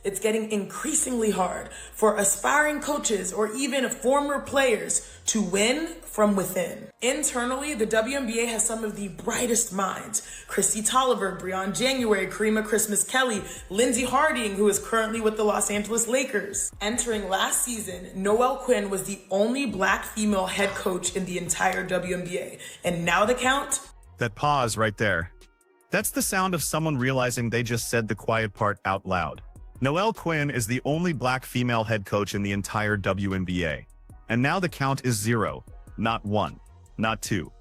It's getting increasingly hard for aspiring coaches or even former players to win from within. Internally, the WNBA has some of the brightest minds. Christy Tolliver, Breon January, Karima Christmas Kelly, Lindsey Harding, who is currently with the Los Angeles Lakers. Entering last season, Noelle Quinn was the only Black female head coach in the entire WNBA. And now the count? That pause right there. That's the sound of someone realizing they just said the quiet part out loud. Noelle Quinn is the only Black female head coach in the entire WNBA. And now the count is 0. Not 1. Not 2.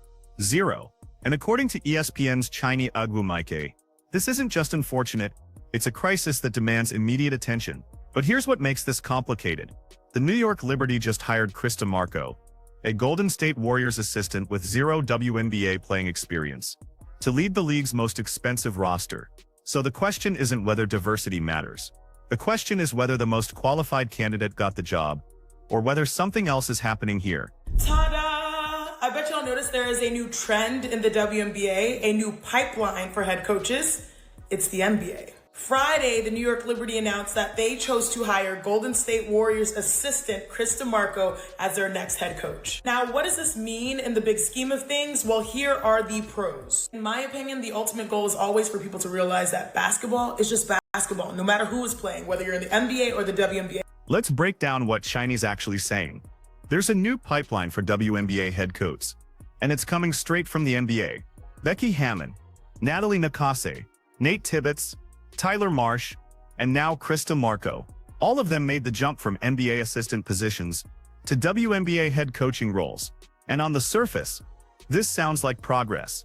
0. And according to ESPN's Chiney Ogwumike, this isn't just unfortunate, it's a crisis that demands immediate attention. But here's what makes this complicated. The New York Liberty just hired Krista Marco, a Golden State Warriors assistant with 0 WNBA playing experience, to lead the league's most expensive roster. So the question isn't whether diversity matters. The question is whether the most qualified candidate got the job, or whether something else is happening here. Ta-da! I bet y'all noticed there is a new trend in the WNBA, a new pipeline for head coaches. It's the NBA. Friday, the New York Liberty announced that they chose to hire Golden State Warriors assistant Krista Marco as their next head coach. Now, what does this mean in the big scheme of things? Well, here are the pros. In my opinion, the ultimate goal is always for people to realize that basketball is just basketball, no matter who is playing, whether you're in the NBA or the WNBA. Let's break down what Chiney's actually saying. There's a new pipeline for WNBA head coaches, and it's coming straight from the NBA. Becky Hammon, Natalie Nakase, Nate Tibbetts, Tyler Marsh, and now Krista Marco. All of them made the jump from NBA assistant positions to WNBA head coaching roles. And on the surface, this sounds like progress.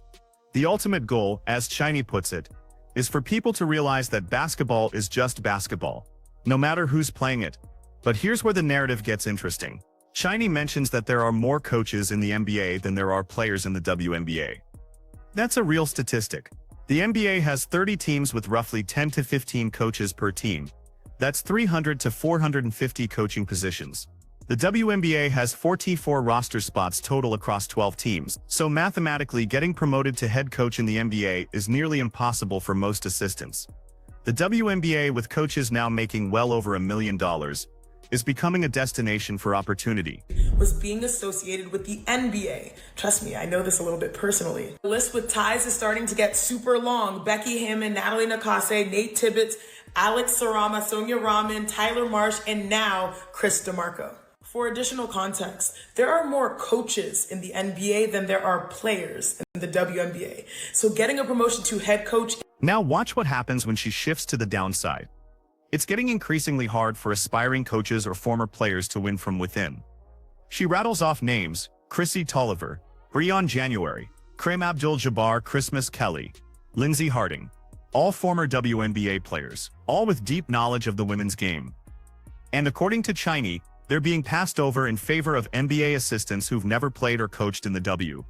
The ultimate goal, as Chiney puts it, is for people to realize that basketball is just basketball, no matter who's playing it. But here's where the narrative gets interesting. Chiney mentions that there are more coaches in the NBA than there are players in the WNBA. That's a real statistic. The NBA has 30 teams with roughly 10 to 15 coaches per team. That's 300 to 450 coaching positions. The WNBA has 44 roster spots total across 12 teams, so mathematically getting promoted to head coach in the NBA is nearly impossible for most assistants. The WNBA, with coaches now making well over $1 million, is becoming a destination for opportunity. Was being associated with the NBA. Trust me, I know this a little bit personally. The list with ties is starting to get super long. Becky Hammon, Natalie Nakase, Nate Tibbetts, Alex Sarama, Sonia Rahman, Tyler Marsh, and now Krista Marco. For additional context, there are more coaches in the NBA than there are players in the WNBA. So getting a promotion to head coach. Now watch what happens when she shifts to the downside. It's getting increasingly hard for aspiring coaches or former players to win from within. She rattles off names: Chrissy Tolliver, Breon January, Kareem Abdul-Jabbar, Christmas Kelly, Lindsey Harding, all former WNBA players, all with deep knowledge of the women's game. And according to Chiney, they're being passed over in favor of NBA assistants who've never played or coached in the W.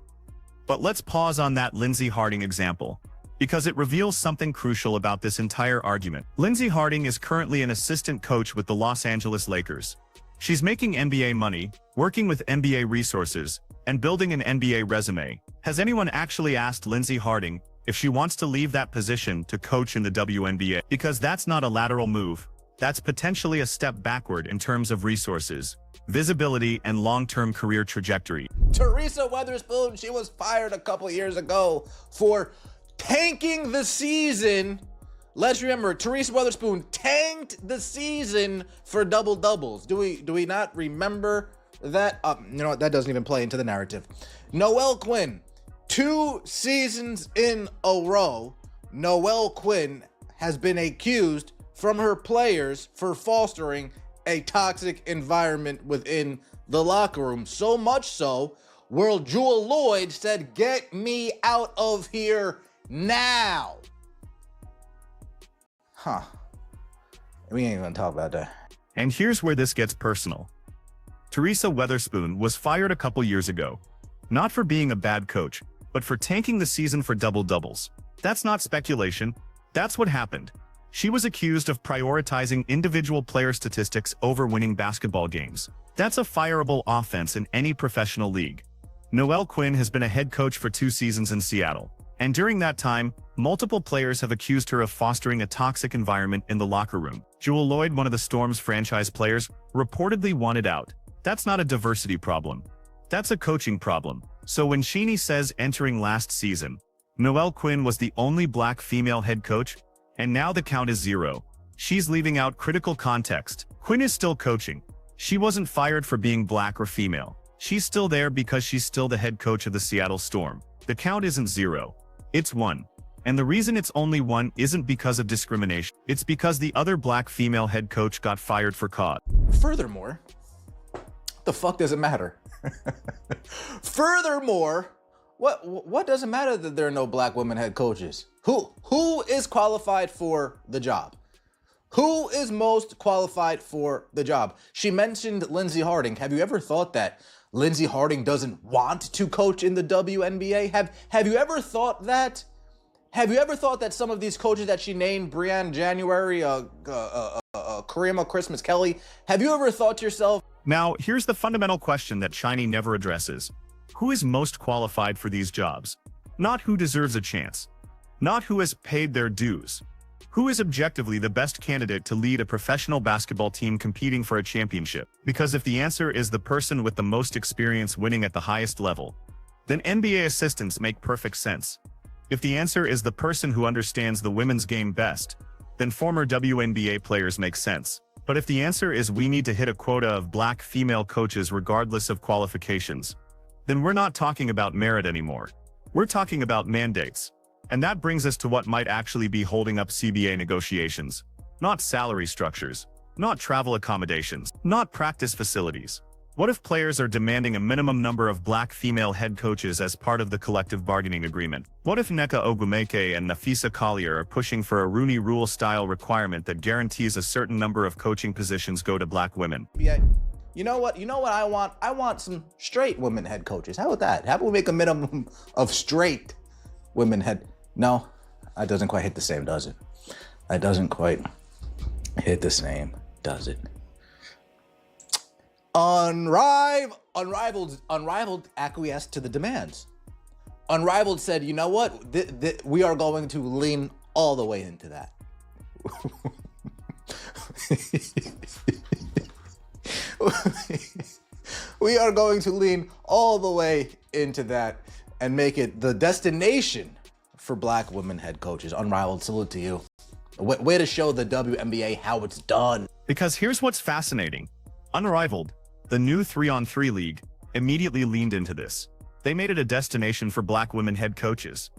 But let's pause on that Lindsey Harding example, because it reveals something crucial about this entire argument. Lindsey Harding is currently an assistant coach with the Los Angeles Lakers. She's making NBA money, working with NBA resources, and building an NBA resume. Has anyone actually asked Lindsey Harding if she wants to leave that position to coach in the WNBA? Because that's not a lateral move. That's potentially a step backward in terms of resources, visibility, and long-term career trajectory. Teresa Weatherspoon, she was fired a couple years ago for tanking the season. Let's remember, Teresa Weatherspoon tanked the season for double-doubles. Do we not remember that? You know what? That doesn't even play into the narrative. Noelle Quinn, 2 seasons in a row, Noelle Quinn has been accused from her players for fostering a toxic environment within the locker room. So much so, World Jewel Lloyd said, "Get me out of here now." Huh. We ain't gonna talk about that. And here's where this gets personal. Teresa Weatherspoon was fired a couple years ago, not for being a bad coach, but for tanking the season for double-doubles. That's not speculation. That's what happened. She was accused of prioritizing individual player statistics over winning basketball games. That's a fireable offense in any professional league. Noelle Quinn has been a head coach for 2 seasons in Seattle, And during that time, multiple players have accused her of fostering a toxic environment in the locker room. Jewel Lloyd, one of the Storm's franchise players, reportedly wanted out. That's not a diversity problem. That's a coaching problem. So when Chiney says entering last season, Noelle Quinn was the only black female head coach, and now the count is 0. She's leaving out critical context. Quinn is still coaching. She wasn't fired for being black or female. She's still there because she's still the head coach of the Seattle Storm. The count isn't 0. It's 1. And the reason it's only 1 isn't because of discrimination. It's because the other black female head coach got fired for cause. Furthermore, the fuck does it matter? Furthermore, what does it matter that there are no black women head coaches? Who is qualified for the job? Who is most qualified for the job? She mentioned Lindsey Harding. Have you ever thought that Lindsey Harding doesn't want to coach in the WNBA? Have you ever thought that? Have you ever thought that some of these coaches that she named, Brianne January, Karima Christmas Kelly, have you ever thought to yourself? Now, here's the fundamental question that Chiney never addresses. Who is most qualified for these jobs? Not who deserves a chance. Not who has paid their dues. Who is objectively the best candidate to lead a professional basketball team competing for a championship? Because if the answer is the person with the most experience winning at the highest level, then NBA assistants make perfect sense. If the answer is the person who understands the women's game best, then former WNBA players make sense. But if the answer is we need to hit a quota of black female coaches regardless of qualifications, then we're not talking about merit anymore. We're talking about mandates. And that brings us to what might actually be holding up CBA negotiations. Not salary structures, not travel accommodations, not practice facilities. What if players are demanding a minimum number of black female head coaches as part of the collective bargaining agreement? What if Nneka Ogwumike and Nafisa Collier are pushing for a Rooney Rule-style requirement that guarantees a certain number of coaching positions go to black women? Yeah, you know what I want? I want some straight women head coaches. How about that? How about we make a minimum of straight women head? No, that doesn't quite hit the same, does it? That doesn't quite hit the same, does it? Unrivaled acquiesced to the demands. Unrivaled said, you know what? We are going to lean all the way into that. We are going to lean all the way into that and make it the destination for black women head coaches. Unrivaled, salute to you. Way to show the WNBA how it's done. Because here's what's fascinating. Unrivaled, the new 3-on-3 league, immediately leaned into this. They made it a destination for black women head coaches.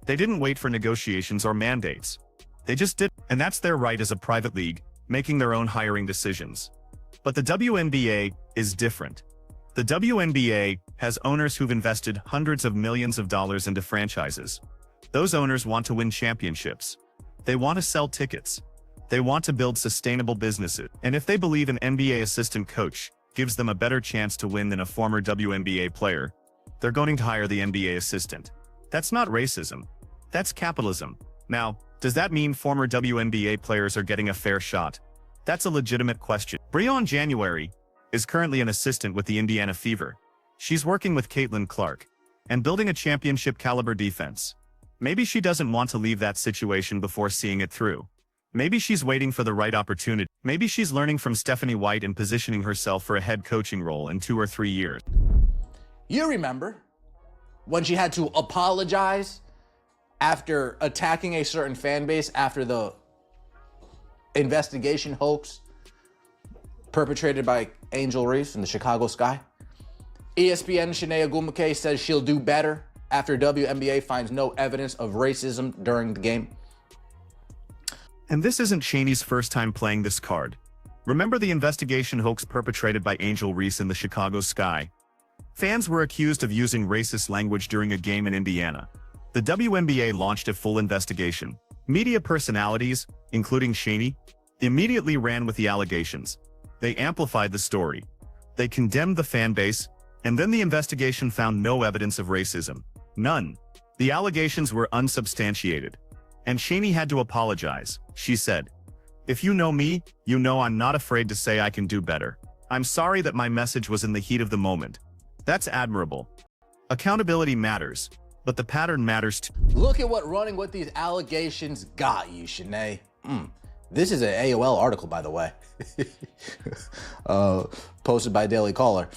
They didn't wait for negotiations or mandates. They just did, and that's their right as a private league, making their own hiring decisions. But the WNBA is different. The WNBA has owners who've invested hundreds of millions of dollars into franchises. Those owners want to win championships. They want to sell tickets. They want to build sustainable businesses. And if they believe an NBA assistant coach gives them a better chance to win than a former WNBA player, they're going to hire the NBA assistant. That's not racism. That's capitalism. Now, does that mean former WNBA players are getting a fair shot? That's a legitimate question. Brianne January is currently an assistant with the Indiana Fever. She's working with Caitlin Clark and building a championship-caliber defense. Maybe she doesn't want to leave that situation before seeing it through. Maybe she's waiting for the right opportunity. Maybe she's learning from Stephanie White and positioning herself for a head coaching role in 2 or 3 years. You remember when she had to apologize after attacking a certain fan base after the investigation hoax perpetrated by Angel Reese in the Chicago Sky? ESPN Chiney Ogwumike says she'll do better after WNBA finds no evidence of racism during the game. And this isn't Chiney's first time playing this card. Remember the investigation hoax perpetrated by Angel Reese in the Chicago Sky? Fans were accused of using racist language during a game in Indiana. The WNBA launched a full investigation. Media personalities, including Chiney, immediately ran with the allegations. They amplified the story. They condemned the fan base, and then the investigation found no evidence of racism. None. The allegations were unsubstantiated. And Chiney had to apologize. She said, "If you know me, you know I'm not afraid to say I can do better. I'm sorry that my message was in the heat of the moment." That's admirable. Accountability matters. but the pattern matters too. Look at what running with these allegations got you, Chiney. This is an AOL article, by the way. Posted by Daily Caller.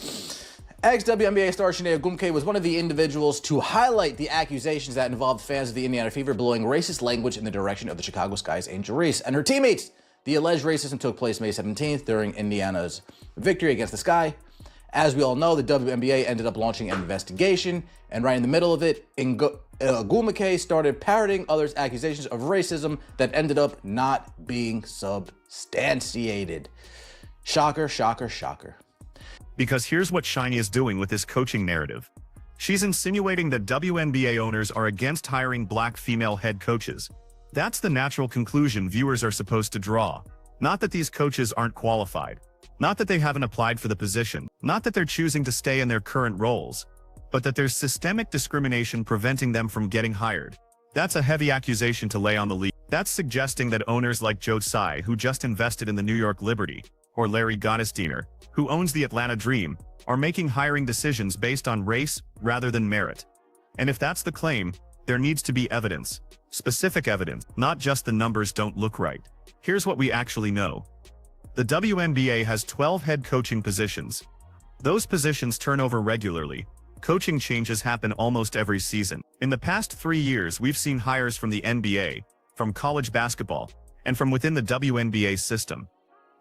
Ex-WNBA star Chiney Ogwumike was one of the individuals to highlight the accusations that involved fans of the Indiana Fever blowing racist language in the direction of the Chicago Sky's Angel Reese and her teammates. The alleged racism took place May 17th during Indiana's victory against the Sky. As we all know, the WNBA ended up launching an investigation, and right in the middle of it, Ogwumike started parroting others' accusations of racism that ended up not being substantiated. Shocker, shocker, shocker. Because here's what Chiney is doing with this coaching narrative. She's insinuating that WNBA owners are against hiring black female head coaches. That's the natural conclusion viewers are supposed to draw. Not that these coaches aren't qualified. Not that they haven't applied for the position. Not that they're choosing to stay in their current roles. But that there's systemic discrimination preventing them from getting hired. That's a heavy accusation to lay on the league. That's suggesting that owners like Joe Tsai, who just invested in the New York Liberty, or Larry Gottesdiener, who owns the Atlanta Dream, are making hiring decisions based on race rather than merit. And if that's the claim, there needs to be evidence. Specific evidence, not just the numbers don't look right. Here's what we actually know. The WNBA has 12 head coaching positions. Those positions turn over regularly. Coaching changes happen almost every season. In the past 3 years, we've seen hires from the NBA, from college basketball, and from within the WNBA system.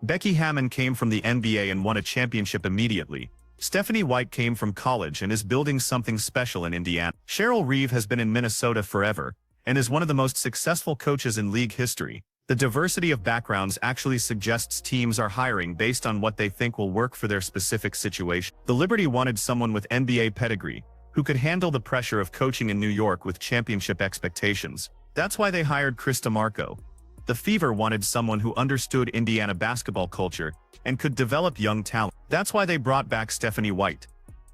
Becky Hammon came from the NBA and won a championship immediately. Stephanie White came from college and is building something special in Indiana. Cheryl Reeve has been in Minnesota forever and is one of the most successful coaches in league history. The diversity of backgrounds actually suggests teams are hiring based on what they think will work for their specific situation. The Liberty wanted someone with NBA pedigree, who could handle the pressure of coaching in New York with championship expectations. That's why they hired Krista Marco. The Fever wanted someone who understood Indiana basketball culture and could develop young talent. That's why they brought back Stephanie White.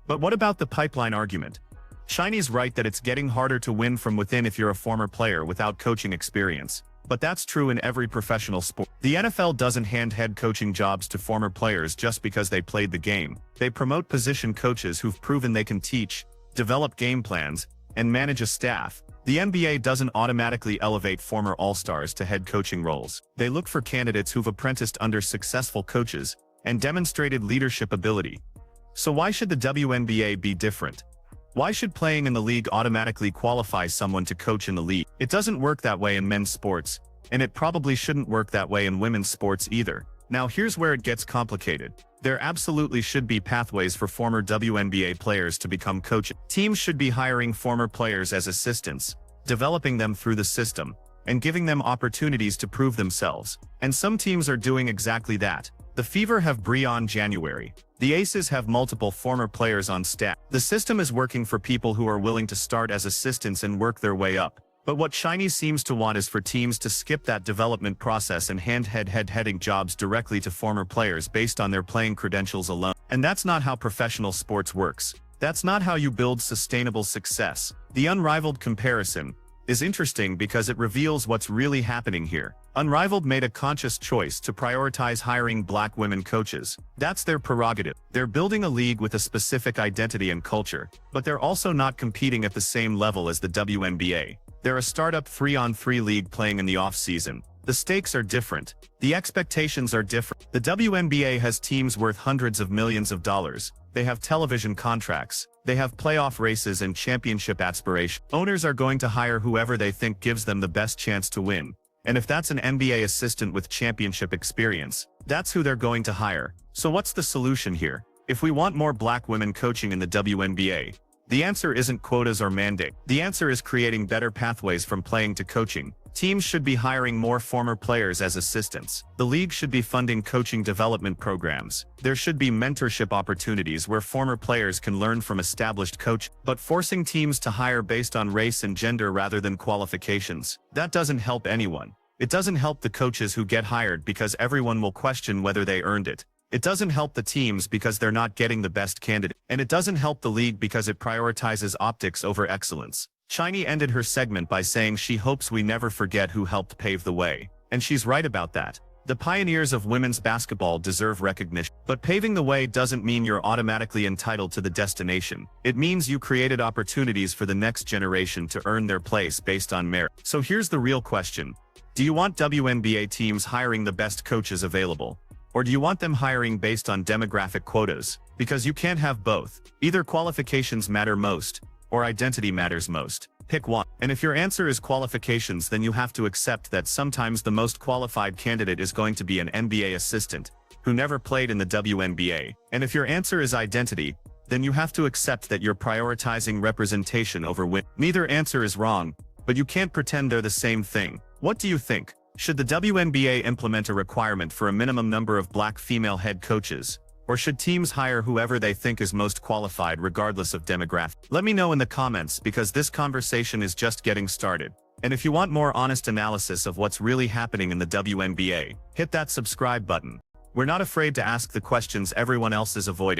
But what about the pipeline argument? Chiney's right that it's getting harder to win from within if you're a former player without coaching experience. But that's true in every professional sport. The NFL doesn't hand head coaching jobs to former players just because they played the game. They promote position coaches who've proven they can teach, develop game plans, and manage a staff. The NBA doesn't automatically elevate former all-stars to head coaching roles. They look for candidates who've apprenticed under successful coaches and demonstrated leadership ability. So why should the WNBA be different? Why should playing in the league automatically qualify someone to coach in the league? It doesn't work that way in men's sports, and it probably shouldn't work that way in women's sports either. Now here's where it gets complicated. There absolutely should be pathways for former WNBA players to become coaches. Teams should be hiring former players as assistants, developing them through the system, and giving them opportunities to prove themselves. And some teams are doing exactly that. The Fever have Breon January. The Aces have multiple former players on staff. The system is working for people who are willing to start as assistants and work their way up. But what Chiney seems to want is for teams to skip that development process and hand heading jobs directly to former players based on their playing credentials alone. And that's not how professional sports works. That's not how you build sustainable success. The unrivaled comparison is interesting because it reveals what's really happening here. Unrivaled made a conscious choice to prioritize hiring black women coaches. That's their prerogative. They're building a league with a specific identity and culture, but they're also not competing at the same level as the WNBA. They're a startup 3-on-3 league playing in the off-season. The stakes are different. The expectations are different. The WNBA has teams worth hundreds of millions of dollars. They have television contracts. They have playoff races and championship aspirations. Owners are going to hire whoever they think gives them the best chance to win. And if that's an NBA assistant with championship experience, that's who they're going to hire. So what's the solution here? If we want more black women coaching in the WNBA, the answer isn't quotas or mandate. The answer is creating better pathways from playing to coaching. Teams should be hiring more former players as assistants. The league should be funding coaching development programs. There should be mentorship opportunities where former players can learn from established coaches. But forcing teams to hire based on race and gender rather than qualifications, that doesn't help anyone. It doesn't help the coaches who get hired because everyone will question whether they earned it. It doesn't help the teams because they're not getting the best candidate. And it doesn't help the league because it prioritizes optics over excellence. Chiney ended her segment by saying she hopes we never forget who helped pave the way. And she's right about that. The pioneers of women's basketball deserve recognition. But paving the way doesn't mean you're automatically entitled to the destination. It means you created opportunities for the next generation to earn their place based on merit. So here's the real question. Do you want WNBA teams hiring the best coaches available? Or do you want them hiring based on demographic quotas? Because you can't have both. Either qualifications matter most, or identity matters most. Pick one. And if your answer is qualifications, then you have to accept that sometimes the most qualified candidate is going to be an NBA assistant who never played in the WNBA. And if your answer is identity, then you have to accept that you're prioritizing representation over win. Neither answer is wrong, but you can't pretend they're the same thing. What do you think? Should the WNBA implement a requirement for a minimum number of black female head coaches? Or should teams hire whoever they think is most qualified regardless of demographic? Let me know in the comments, because this conversation is just getting started. And if you want more honest analysis of what's really happening in the WNBA, hit that subscribe button. We're not afraid to ask the questions everyone else is avoiding.